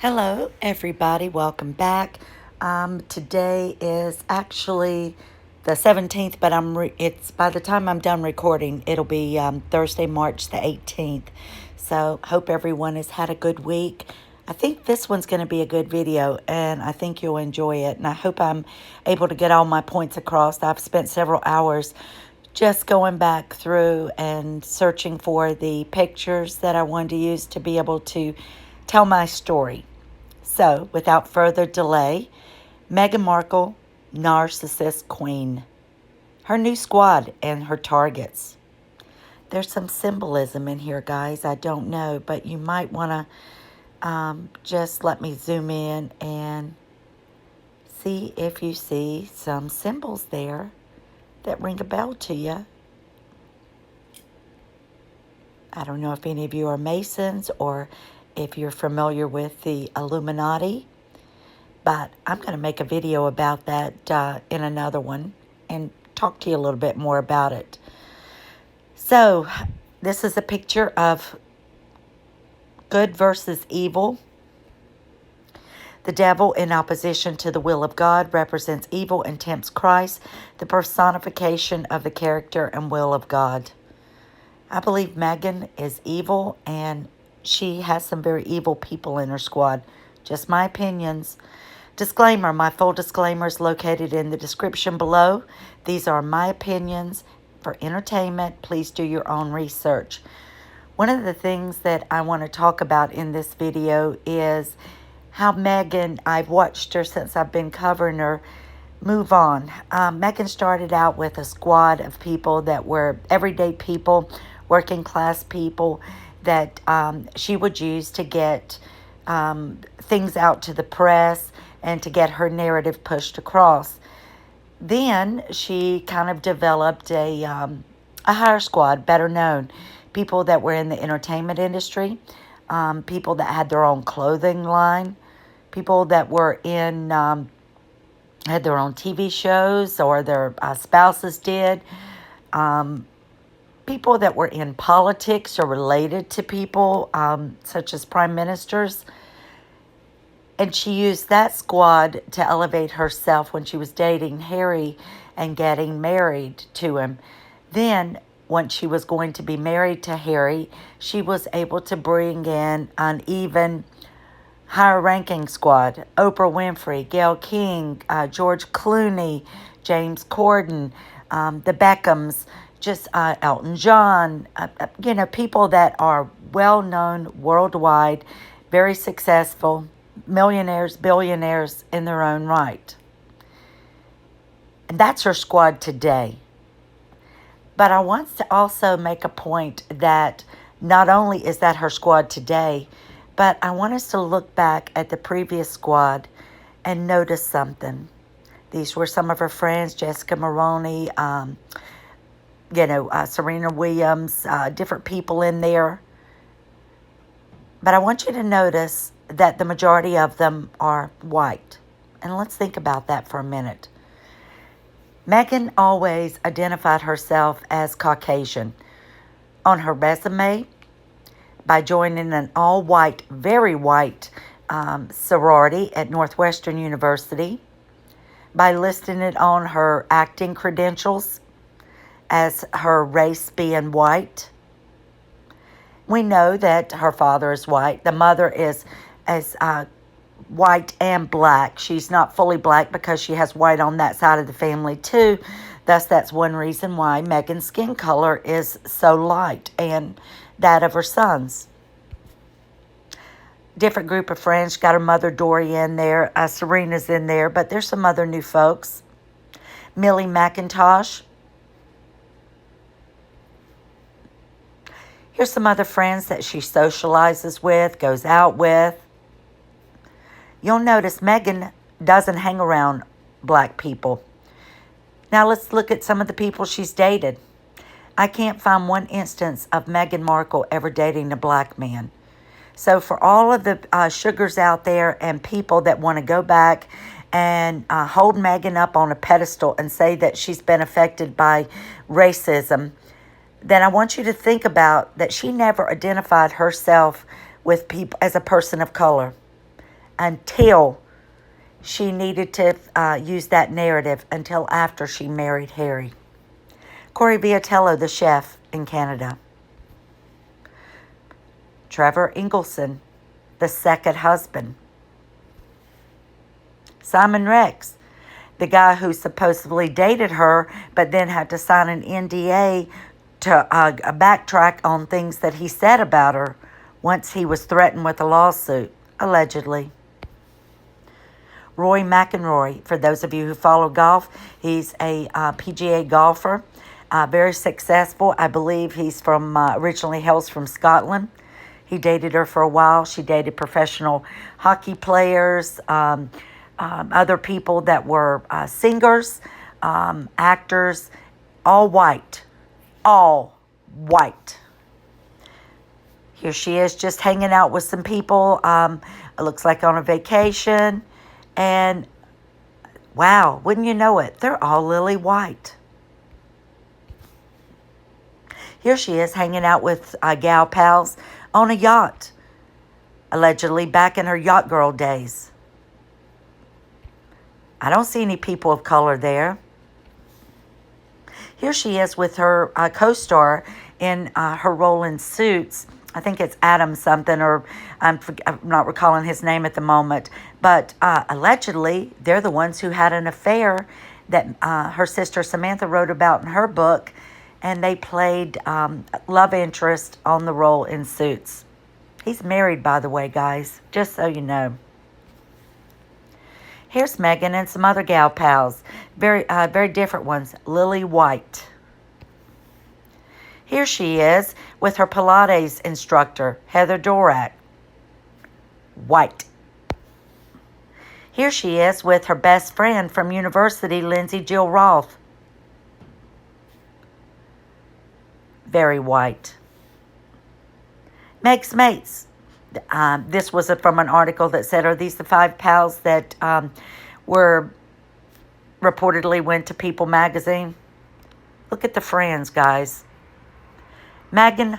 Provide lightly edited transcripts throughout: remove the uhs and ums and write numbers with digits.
Hello, everybody. Welcome back. Today is actually the 17th, but it's by the time I'm done recording, it'll be Thursday, March the 18th. So, hope everyone has had a good week. I think this one's going to be a good video, and I think you'll enjoy it. And I hope I'm able to get all my points across. I've spent several hours just going back through and searching for the pictures that I wanted to use to be able to tell my story. So, without further delay, Meghan Markle, Narcissist Queen. Her new squad and her targets. There's some symbolism in here, guys. I don't know, but you might want to just let me zoom in and see if you see some symbols there that ring a bell to you. I don't know if any of you are Masons or if you're familiar with the Illuminati, but I'm going to make a video about that in another one and talk to you a little bit more about it. So, this is a picture of good versus evil. The devil, in opposition to the will of God, represents evil and tempts Christ, the personification of the character and will of God. I believe Meghan is evil, and she has some very evil people in her squad. Just my opinions. Disclaimer, my full disclaimer is located in the description below. These are my opinions for entertainment. Please do your own research. One of the things that I want to talk about in this video is how Meghan, I've watched her since I've been covering her, move on. Meghan started out with a squad of people that were everyday people, working class people, that she would use to get things out to the press and to get her narrative pushed across. Then she kind of developed a higher squad, better known. People that were in the entertainment industry, people that had their own clothing line, people that were in, had their own TV shows or their spouses did, people that were in politics or related to people, such as prime ministers. And she used that squad to elevate herself when she was dating Harry and getting married to him. Then, once she was going to be married to Harry, she was able to bring in an even higher ranking squad. Oprah Winfrey, Gayle King, George Clooney, James Corden, the Beckhams, just Elton John, people that are well-known worldwide, very successful, millionaires, billionaires in their own right. And that's her squad today. But I want to also make a point that not only is that her squad today, but I want us to look back at the previous squad and notice something. These were some of her friends, Jessica Maroney, Serena Williams, different people in there. But I want you to notice that the majority of them are white. And let's think about that for a minute. Meghan always identified herself as Caucasian. On her resume, by joining an all-white, very white sorority at Northwestern University, by listing it on her acting credentials as her race being white. We know that her father is white. The mother is as white and black. She's not fully black because she has white on that side of the family too. Thus, that's one reason why Meghan's skin color is so light, and that of her sons. Different group of friends. Got her mother Dory in there. Serena's in there, but there's some other new folks. Millie McIntosh. Here's some other friends that she socializes with, goes out with. You'll notice Meghan doesn't hang around black people. Now let's look at some of the people she's dated. I can't find one instance of Meghan Markle ever dating a black man. So for all of the sugars out there and people that want to go back and hold Meghan up on a pedestal and say that she's been affected by racism, then I want you to think about that she never identified herself with people as a person of color. until she needed to use that narrative until after she married Harry. Corey Viatello, the chef in Canada. Trevor Ingleson, the second husband. Simon Rex, the guy who supposedly dated her, but then had to sign an NDA to backtrack on things that he said about her once he was threatened with a lawsuit, allegedly. Rory McIlroy, for those of you who follow golf, he's a PGA golfer, very successful. I believe he's from originally hails from Scotland. He dated her for a while. She dated professional hockey players, other people that were singers, actors, all white. All white. Here she is just hanging out with some people. It looks like on a vacation. And wow, wouldn't you know it, they're all lily white. Here she is hanging out with gal pals on a yacht, allegedly back in her yacht girl days. I don't see any people of color there. Here she is with her co-star in her role in Suits. I think it's Adam something, or I'm not recalling his name at the moment. But allegedly, they're the ones who had an affair that her sister Samantha wrote about in her book. And they played love interest on the role in Suits. He's married, by the way, guys, just so you know. Here's Meghan and some other gal pals. Very different ones. Lily White. Here she is with her Pilates instructor, Heather Dorak. White. Here she is with her best friend from university, Lindsay Jill Roth. Very white. Meg's mates. This was from an article that said, are these the 5 pals that were reportedly went to People magazine? Look at the friends, guys. Meghan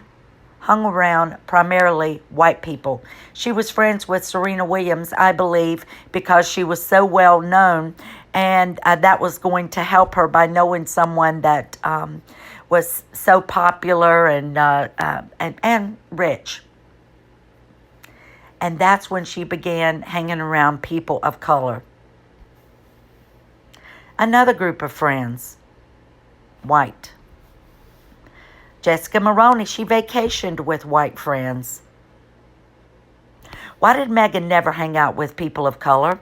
hung around primarily white people. She was friends with Serena Williams, I believe, because she was so well known, and that was going to help her by knowing someone that was so popular and rich. And that's when she began hanging around people of color. Another group of friends, white. Jessica Maroney, she vacationed with white friends. Why did Meghan never hang out with people of color?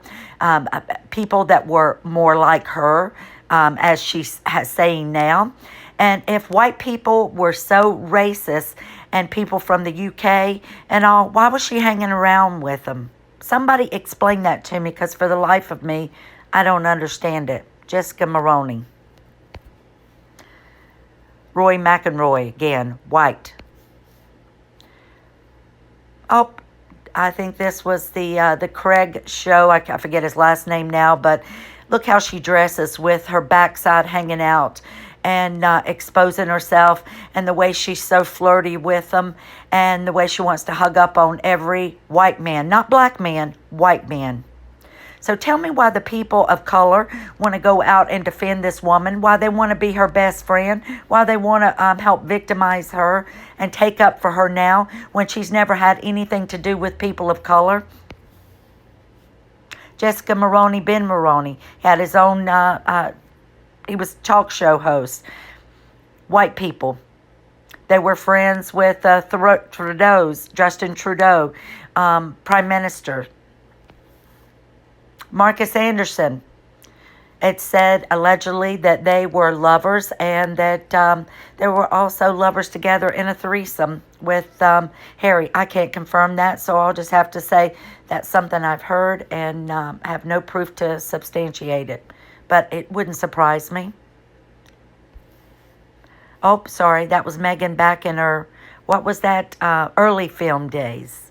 People that were more like her, as she's saying now. And if white people were so racist and people from the UK and all, why was she hanging around with them? Somebody explain that to me, because for the life of me, I don't understand it. Jessica Maroney. Rory McIlroy, again, white. Oh, I think this was the Craig show. I forget his last name now, but look how she dresses with her backside hanging out and exposing herself, and the way she's so flirty with them, and the way she wants to hug up on every white man, not black man, white man. So tell me why the people of color want to go out and defend this woman, why they want to be her best friend, why they want to help victimize her and take up for her now when she's never had anything to do with people of color. Jessica Maroney, Ben Maroney, had his own, he was talk show host. White people. They were friends with Justin Trudeau, Prime Minister. Marcus Anderson. It said allegedly that they were lovers, and that they were also lovers together in a threesome with Harry. I can't confirm that, so I'll just have to say that's something I've heard and have no proof to substantiate it. But it wouldn't surprise me. Oh, sorry, that was Meghan back in her, what was that, early film days.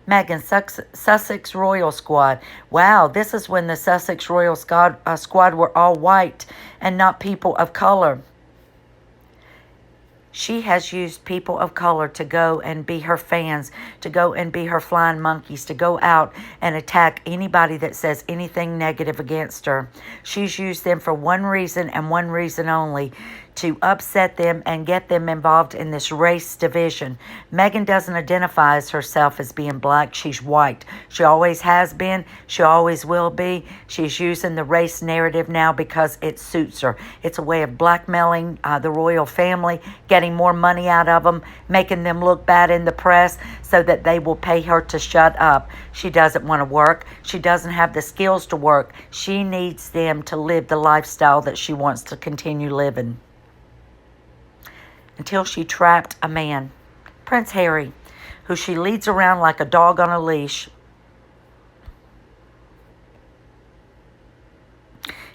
Meghan, Sussex Royal Squad. Wow, this is when the Sussex Royal Squad were all white and not people of color. She has used people of color to go and be her fans, to go and be her flying monkeys, to go out and attack anybody that says anything negative against her. She's used them for one reason and one reason only, to upset them and get them involved in this race division. Meghan doesn't identify as herself as being black. She's white. She always has been. She always will be. She's using the race narrative now because it suits her. It's a way of blackmailing the royal family, getting more money out of them, making them look bad in the press so that they will pay her to shut up. She doesn't want to work. She doesn't have the skills to work. She needs them to live the lifestyle that she wants to continue living. Until she trapped a man, Prince Harry, who she leads around like a dog on a leash.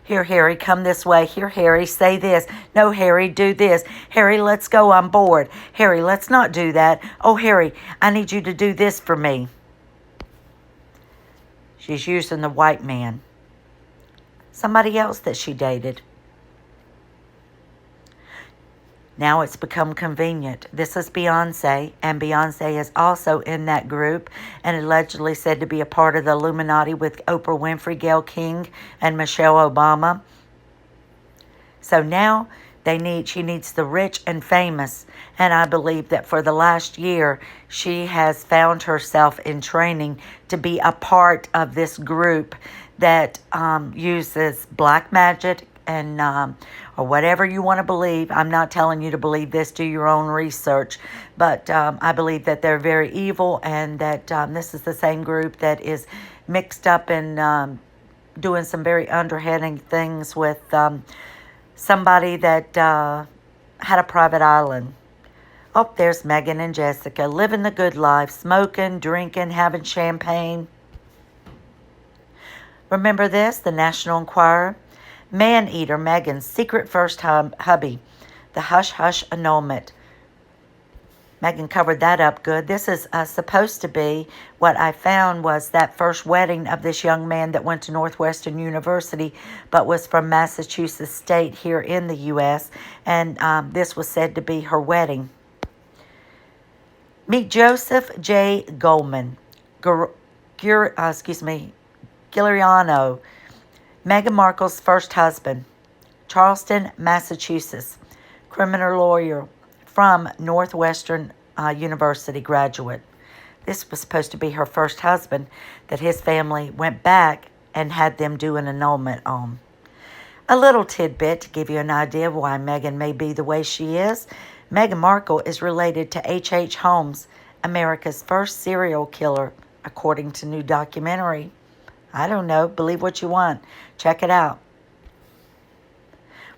Here, Harry, come this way. Here, Harry, say this. No, Harry, do this. Harry, let's go on board. Harry, let's not do that. Oh, Harry, I need you to do this for me. She's using the white man. Somebody else that she dated. Now it's become convenient. This is Beyonce, and Beyonce is also in that group and allegedly said to be a part of the Illuminati with Oprah Winfrey, Gayle King, and Michelle Obama. So now she needs the rich and famous, and I believe that for the last year she has found herself in training to be a part of this group that uses black magic and or whatever you want to believe. I'm not telling you to believe this. Do your own research. But I believe that they're very evil, and that this is the same group that is mixed up in doing some very underhanded things with somebody that had a private island. Oh, there's Meghan and Jessica living the good life, smoking, drinking, having champagne. Remember this? The National Enquirer. Man-eater Meghan's secret first hubby, the hush-hush annulment. Meghan covered that up good. This is supposed to be, what I found was that first wedding of this young man that went to Northwestern University but was from Massachusetts State here in the U.S., and this was said to be her wedding. Meet Joseph J. Goldman, Giuliano, Meghan Markle's first husband, Charleston, Massachusetts, criminal lawyer from Northwestern University graduate. This was supposed to be her first husband that his family went back and had them do an annulment on. A little tidbit to give you an idea of why Meghan may be the way she is. Meghan Markle is related to H.H. Holmes, America's first serial killer, according to new documentary. I don't know. Believe what you want. Check it out.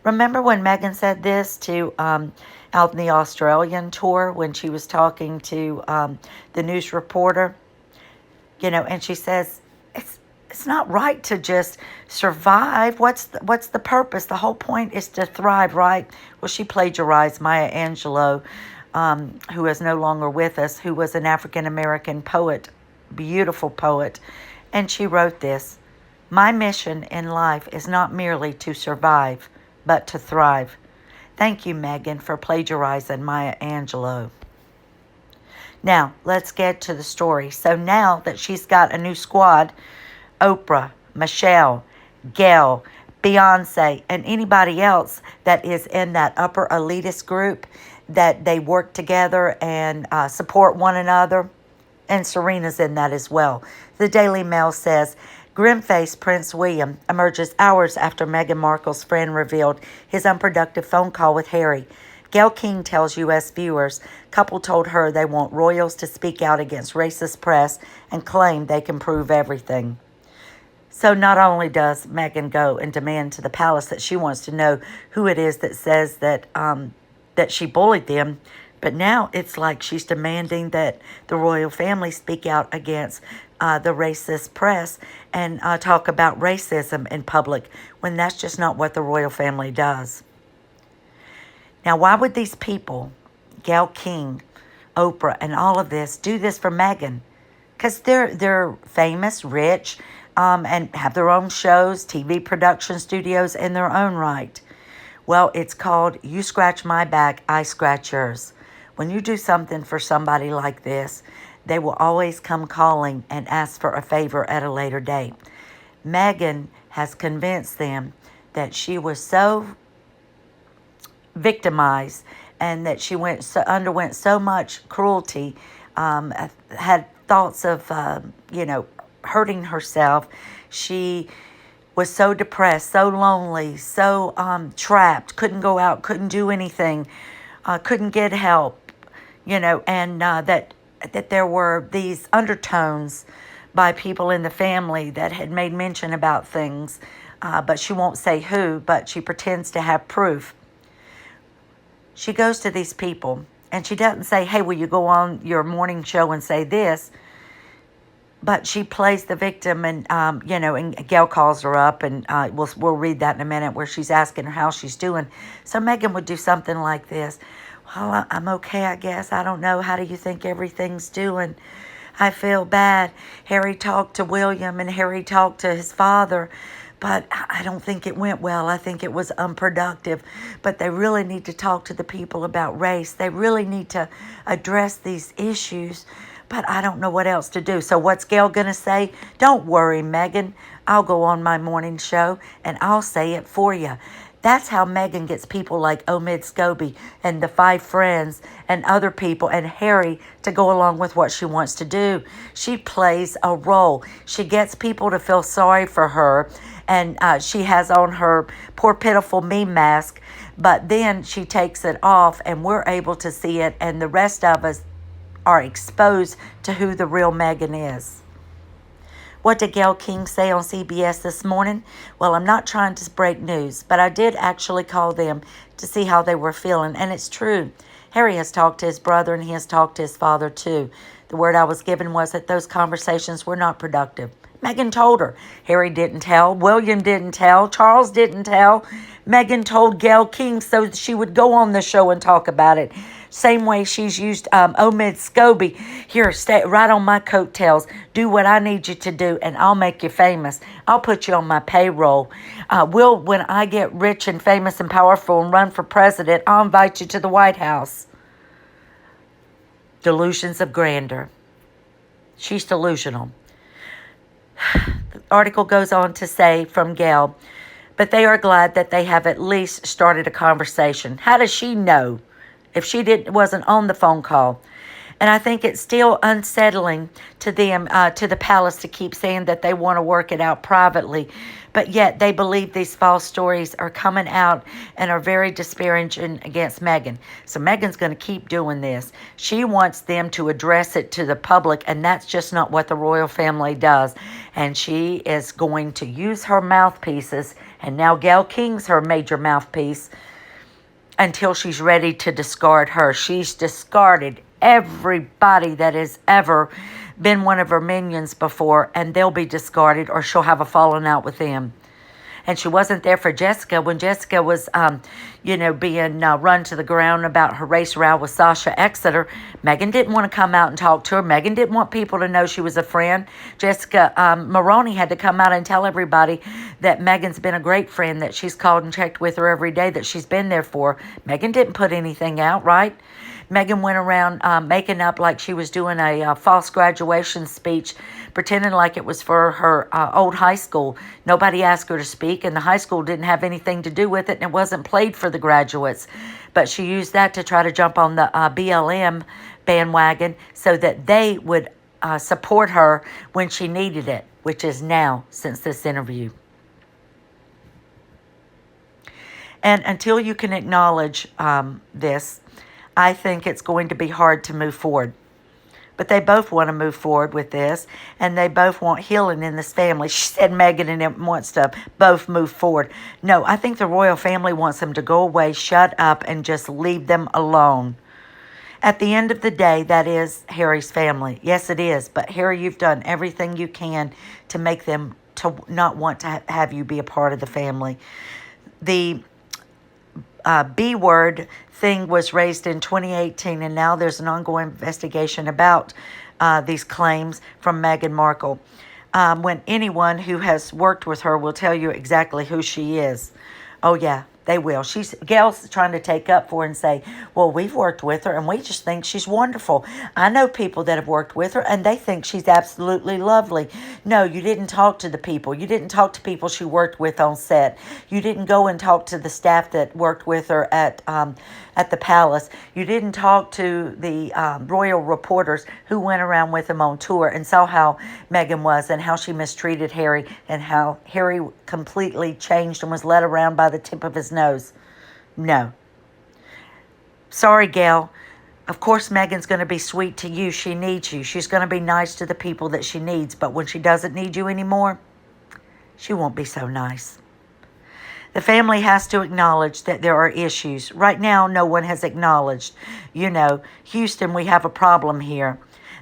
Remember when Meghan said this to out in the Australian tour when she was talking to the news reporter? You know, and she says, it's not right to just survive. What's the purpose? The whole point is to thrive, right? Well, she plagiarized Maya Angelou, who is no longer with us, who was an African-American poet, beautiful poet. And she wrote this: "My mission in life is not merely to survive, but to thrive." Thank you, Meghan, for plagiarizing Maya Angelou. Now, let's get to the story. So now that she's got a new squad, Oprah, Michelle, Gayle, Beyonce, and anybody else that is in that upper elitist group, that they work together and support one another, and Serena's in that as well. The Daily Mail says, grim-faced Prince William emerges hours after Meghan Markle's friend revealed his unproductive phone call with Harry. Gayle King tells U.S. viewers couple told her they want royals to speak out against racist press and claim they can prove everything. So not only does Meghan go and demand to the palace that she wants to know who it is that says that that she bullied them, but now it's like she's demanding that the royal family speak out against the racist press and talk about racism in public, when that's just not what the royal family does. Now, why would these people, Gayle King, Oprah, and all of this, do this for Meghan? Because they're famous, rich, and have their own shows, TV production studios in their own right. Well, it's called You Scratch My Back, I Scratch Yours. When you do something for somebody like this, they will always come calling and ask for a favor at a later date. Meghan has convinced them that she was so victimized and that she underwent so much cruelty, had thoughts of, hurting herself. She was so depressed, so lonely, so trapped, couldn't go out, couldn't do anything, couldn't get help, and that there were these undertones by people in the family that had made mention about things, but she won't say who, but she pretends to have proof. She goes to these people, and she doesn't say, hey, will you go on your morning show and say this? But she plays the victim, and and Gayle calls her up, and we'll read that in a minute, where she's asking her how she's doing. So Meghan would do something like this. Well, I'm okay, I guess. I don't know. How do you think everything's doing? I feel bad. Harry talked to William, and Harry talked to his father, but I don't think it went well. I think it was unproductive. But they really need to talk to the people about race. They really need to address these issues. But I don't know what else to do. So what's Gayle going to say? Don't worry, Meghan. I'll go on my morning show and I'll say it for you. That's how Meghan gets people like Omid Scobie and the 5 friends and other people and Harry to go along with what she wants to do. She plays a role. She gets people to feel sorry for her, and she has on her poor pitiful me mask, but then she takes it off and we're able to see it, and the rest of us are exposed to who the real Meghan is. What did Gayle King say on CBS this morning? Well, I'm not trying to break news, but I did actually call them to see how they were feeling, and it's true. Harry has talked to his brother, and he has talked to his father, too. The word I was given was that those conversations were not productive. Meghan told her. Harry didn't tell. William didn't tell. Charles didn't tell. Meghan told Gayle King so she would go on the show and talk about it. Same way she's used Omid Scobie. Here, stay right on my coattails. Do what I need you to do, and I'll make you famous. I'll put you on my payroll. When I get rich and famous and powerful and run for president, I'll invite you to the White House. Delusions of grandeur. She's delusional. The article goes on to say from Gayle, but they are glad that they have at least started a conversation. How does she know if she wasn't on the phone call? And I think it's still unsettling to them, to the palace, to keep saying that they want to work it out privately. But yet they believe these false stories are coming out and are very disparaging against Meghan. So Meghan's going to keep doing this. She wants them to address it to the public, and that's just not what the royal family does. And she is going to use her mouthpieces, and now Gayle King's her major mouthpiece, until she's ready to discard her. She's discarded everybody that has ever been one of her minions before, and they'll be discarded, or she'll have a falling out with them. And she wasn't there for Jessica when Jessica was, being run to the ground about her race row with Sasha Exeter. Meghan didn't want to come out and talk to her. Meghan didn't want people to know she was a friend. Jessica Maroney had to come out and tell everybody that Meghan's been a great friend, that she's called and checked with her every day, that she's been there for. Meghan didn't put anything out, right? Meghan went around making up like she was doing a false graduation speech, pretending like it was for her old high school. Nobody asked her to speak, and the high school didn't have anything to do with it, and it wasn't played for the graduates. But she used that to try to jump on the BLM bandwagon so that they would support her when she needed it, which is now, since this interview. And until you can acknowledge this, I think it's going to be hard to move forward. But they both want to move forward with this, and they both want healing in this family. She said Meghan and him wants to both move forward. No, I think the royal family wants them to go away, shut up, and just leave them alone. At the end of the day, that is Harry's family. Yes, it is. But Harry, you've done everything you can to make them to not want to have you be a part of the family. The B word thing was raised in 2018, and now there's an ongoing investigation about these claims from Meghan Markle. When anyone who has worked with her will tell you exactly who she is. Oh, yeah, They will. Gayle's trying to take up for her and say, well, we've worked with her and we just think she's wonderful. I know people that have worked with her and they think she's absolutely lovely. No, you didn't talk to the people. You didn't talk to people she worked with on set. You didn't go and talk to the staff that worked with her at the palace. You didn't talk to the royal reporters who went around with him on tour and saw how Meghan was and how she mistreated Harry and how Harry completely changed and was led around by the tip of his nose. No. Sorry, Gayle. Of course, Meghan's going to be sweet to you. She needs you. She's going to be nice to the people that she needs. But when she doesn't need you anymore, she won't be so nice. The family has to acknowledge that there are issues. Right now, no one has acknowledged. Houston, we have a problem here.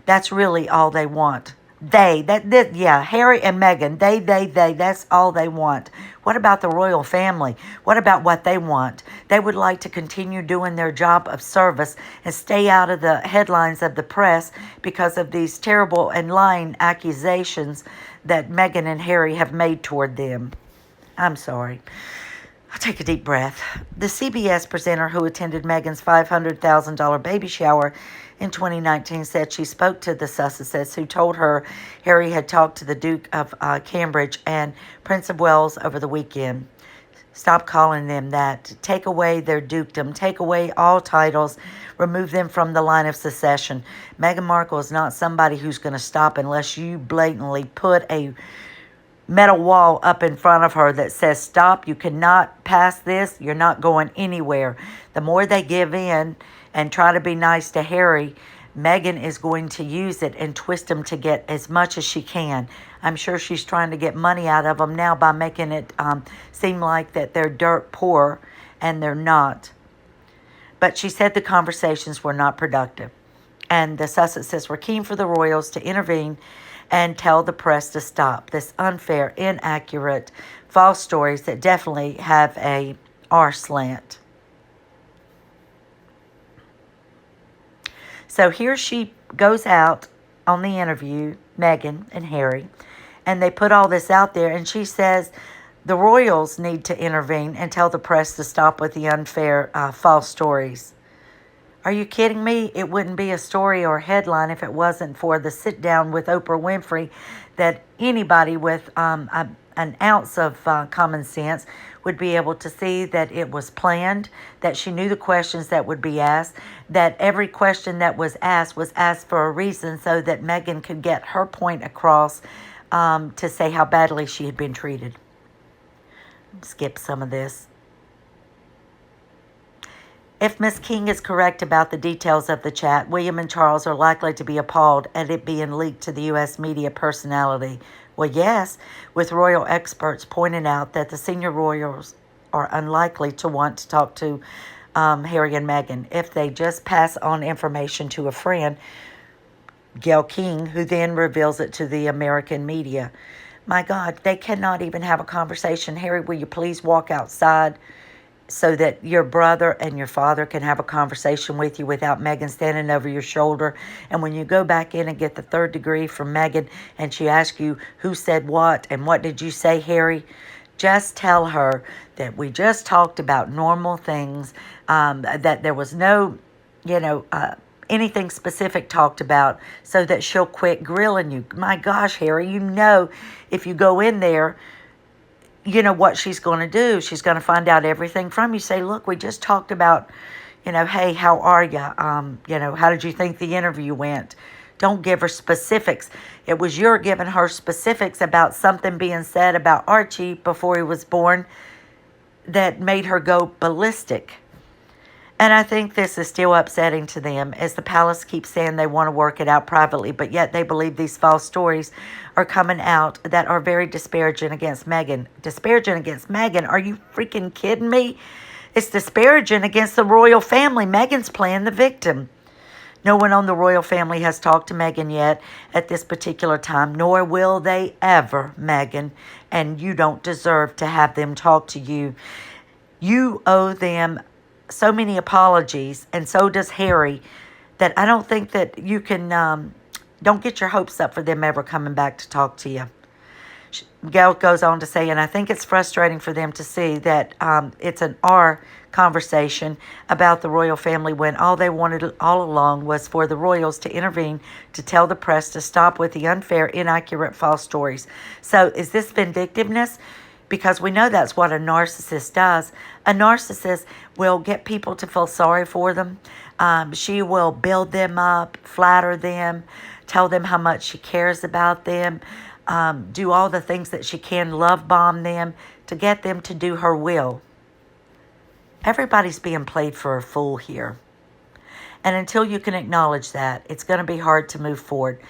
That's really all they want. Harry and Meghan, they, that's all they want. What about the royal family? What about what they want? They would like to continue doing their job of service and stay out of the headlines of the press because of these terrible and lying accusations that Meghan and Harry have made toward them. I'm sorry. I'll take a deep breath. The CBS presenter who attended Meghan's $500,000 baby shower in 2019 said she spoke to the Sussexes, who told her Harry had talked to the Duke of Cambridge and Prince of Wales over the weekend. Stop calling them that. Take away their dukedom. Take away all titles. Remove them from the line of succession. Meghan Markle is not somebody who's going to stop unless you blatantly put a metal wall up in front of her that says, stop, you cannot pass this, you're not going anywhere. The more they give in and try to be nice to Harry, Meghan is going to use it and twist him to get as much as she can. I'm sure she's trying to get money out of them now by making it seem like that they're dirt poor, and they're not. But she said the conversations were not productive, and the Sussexes were keen for the royals to intervene and tell the press to stop this unfair, inaccurate, false stories that definitely have a R slant. So here she goes out on the interview, Meghan and Harry, and they put all this out there, and she says the royals need to intervene and tell the press to stop with the unfair, false stories. Are you kidding me? It wouldn't be a story or a headline if it wasn't for the sit down with Oprah Winfrey that anybody with an ounce of common sense would be able to see that it was planned, that she knew the questions that would be asked, that every question that was asked for a reason so that Meghan could get her point across to say how badly she had been treated. Skip some of this. If Miss King is correct about the details of the chat, William and Charles are likely to be appalled at it being leaked to the U.S. media personality. Well, yes, with royal experts pointing out that the senior royals are unlikely to want to talk to Harry and Meghan if they just pass on information to a friend, Gayle King, who then reveals it to the American media. My God, they cannot even have a conversation. Harry, will you please walk outside so that your brother and your father can have a conversation with you without Meghan standing over your shoulder? And when you go back in and get the third degree from Meghan and she asks you who said what and what did you say, Harry, just tell her that we just talked about normal things, that there was no, anything specific talked about, so that she'll quit grilling you. My gosh, Harry, if you go in there, you know what she's going to do. She's going to find out everything from you. Say, look, we just talked about, hey, how are you? How did you think the interview went? Don't give her specifics. It was you're giving her specifics about something being said about Archie before he was born that made her go ballistic. And I think this is still upsetting to them, as the palace keeps saying they want to work it out privately, but yet they believe these false stories are coming out that are very disparaging against Meghan. Disparaging against Meghan? Are you freaking kidding me? It's disparaging against the royal family. Meghan's playing the victim. No one on the royal family has talked to Meghan yet at this particular time, nor will they ever, Meghan, and you don't deserve to have them talk to you. You owe them so many apologies, and so does Harry, that I don't think that you can, don't get your hopes up for them ever coming back to talk to you. Gayle goes on to say, and I think it's frustrating for them to see that it's an our conversation about the royal family when all they wanted all along was for the royals to intervene to tell the press to stop with the unfair, inaccurate, false stories. So is this vindictiveness? Because we know that's what a narcissist does. A narcissist will get people to feel sorry for them. She will build them up, flatter them, tell them how much she cares about them, do all the things that she can, love bomb them to get them to do her will. Everybody's being played for a fool here. And until you can acknowledge that, it's going to be hard to move forward.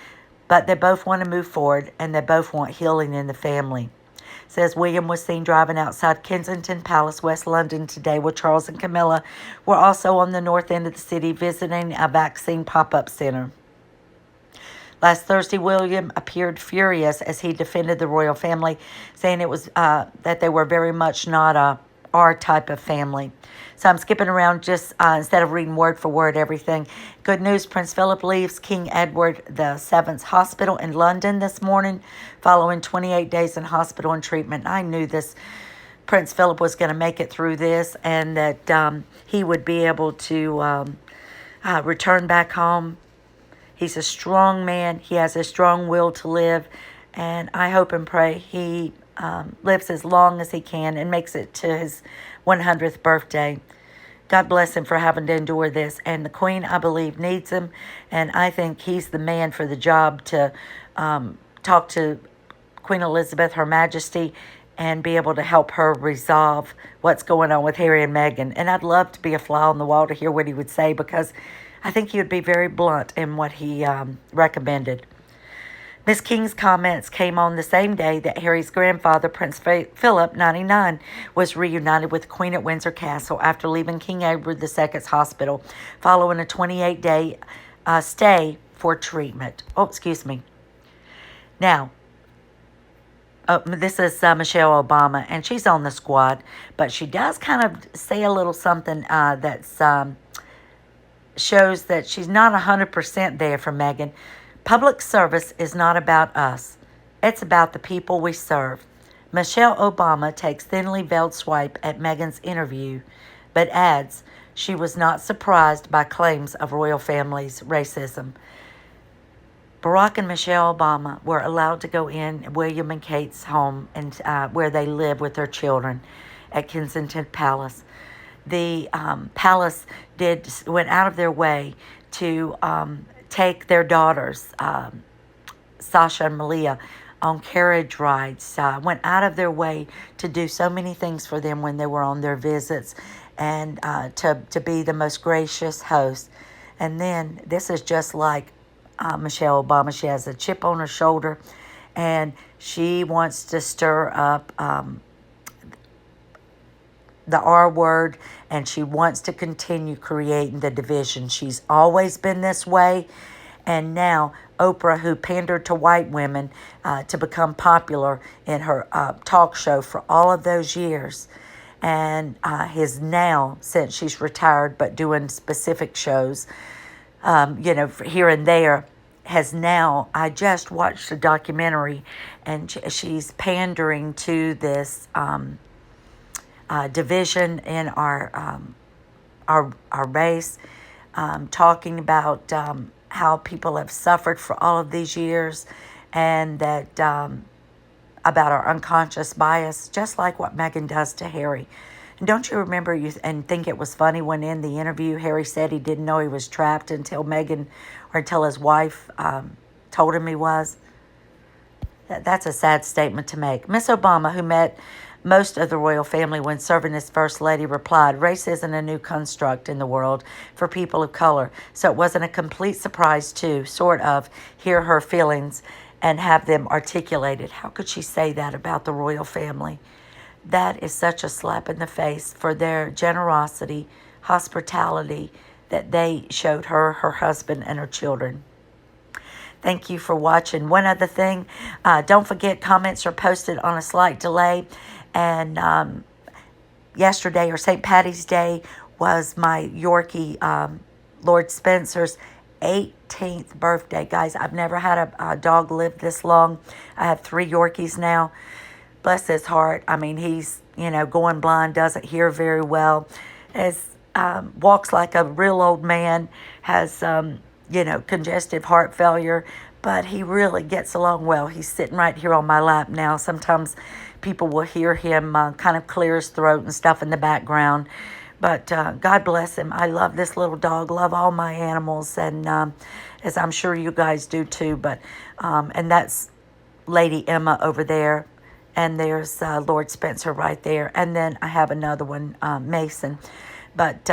But they both want to move forward, and they both want healing in the family. It says William was seen driving outside Kensington Palace, West London today, where Charles and Camilla were also on the north end of the city visiting a vaccine pop-up center. Last Thursday, William appeared furious as he defended the royal family, saying it was that they were very much not our type of family. So I'm skipping around just instead of reading word for word everything. Good news, Prince Phillip leaves King Edward VII's hospital in London this morning following 28 days in hospital and treatment. I knew this Prince Phillip was going to make it through this and that he would be able to return back home. He's a strong man. He has a strong will to live. And I hope and pray he lives as long as he can and makes it to his 100th birthday. God bless him for having to endure this. And the Queen, I believe, needs him. And I think he's the man for the job to talk to Queen Elizabeth, Her Majesty, and be able to help her resolve what's going on with Harry and Meghan. And I'd love to be a fly on the wall to hear what he would say, because I think he would be very blunt in what he recommended. Miss King's comments came on the same day that Harry's grandfather, Prince Phillip, 99, was reunited with the Queen at Windsor Castle after leaving King Edward II's hospital following a 28-day stay for treatment. Oh, excuse me. Now, this is Michelle Obama, and she's on the squad, but she does kind of say a little something that's shows that she's not 100% there for Meghan. Public service is not about us. It's about the people we serve. Michelle Obama takes thinly veiled swipe at Meghan's interview, but adds she was not surprised by claims of royal family's racism. Barack and Michelle Obama were allowed to go in William and Kate's home and where they live with their children at Kensington Palace. The palace went out of their way to take their daughters, Sasha and Malia, on carriage rides, went out of their way to do so many things for them when they were on their visits, and to be the most gracious host. And then this is just like Michelle Obama. She has a chip on her shoulder, and she wants to stir up the R word, and she wants to continue creating the division. She's always been this way, and now Oprah, who pandered to white women to become popular in her talk show for all of those years, and is now, since she's retired but doing specific shows, here and there, has now, I just watched a documentary, and she's pandering to this division in our race, talking about how people have suffered for all of these years, and that about our unconscious bias, just like what Meghan does to Harry. And don't you remember and think it was funny when in the interview Harry said he didn't know he was trapped until until his wife told him he was? That's a sad statement to make. Miss Obama, who met most of the royal family when serving as First Lady, replied, "Race isn't a new construct in the world for people of color, so it wasn't a complete surprise to, sort of, hear her feelings and have them articulated." How could she say that about the royal family? That is such a slap in the face for their generosity, hospitality that they showed her, her husband, and her children. Thank you for watching. One other thing, don't forget, comments are posted on a slight delay. And yesterday, or St. Patty's Day, was my Yorkie, Lord Spencer's 18th birthday. Guys, I've never had a dog live this long. I have 3 Yorkies now. Bless his heart. I mean, he's, going blind, doesn't hear very well, walks like a real old man, has, congestive heart failure, but he really gets along well. He's sitting right here on my lap now. Sometimes people will hear him kind of clear his throat and stuff in the background. But God bless him. I love this little dog, love all my animals, and as I'm sure you guys do too. But and that's Lady Emma over there, and there's Lord Spencer right there. And then I have another one, Mason. But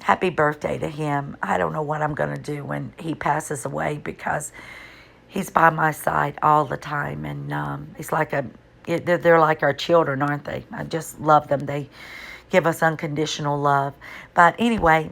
happy birthday to him. I don't know what I'm going to do when he passes away, because he's by my side all the time. And he's like they're like our children, aren't they? I just love them. They give us unconditional love. But anyway,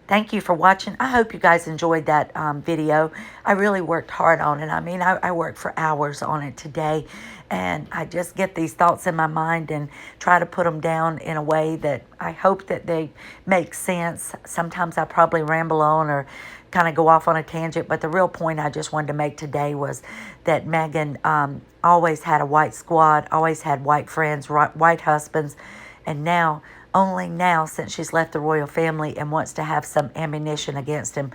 thank you for watching. I hope you guys enjoyed that video. I really worked hard on it. I mean, I worked for hours on it today, and I just get these thoughts in my mind and try to put them down in a way that I hope that they make sense. Sometimes I probably ramble on or kind of go off on a tangent, but the real point I just wanted to make today was that Meghan always had a white squad, always had white friends, white husbands, and now, only now, since she's left the royal family and wants to have some ammunition against him,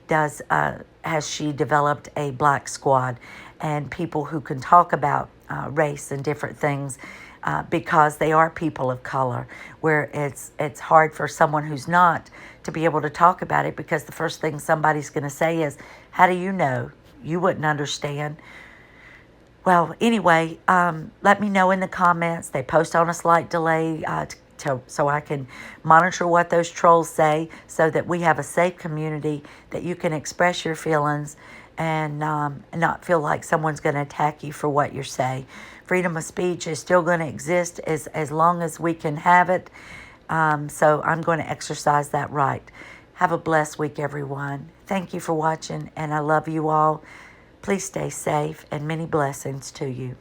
has she developed a black squad and people who can talk about race and different things, because they are people of color, where it's hard for someone who's not to be able to talk about it, because the first thing somebody's going to say is, how do you know? You wouldn't understand. Well, anyway, let me know in the comments. They post on a slight delay so I can monitor what those trolls say, so that we have a safe community that you can express your feelings and not feel like someone's going to attack you for what you say. Freedom of speech is still going to exist as long as we can have it. So I'm going to exercise that right. Have a blessed week, everyone. Thank you for watching, and I love you all. Please stay safe, and many blessings to you.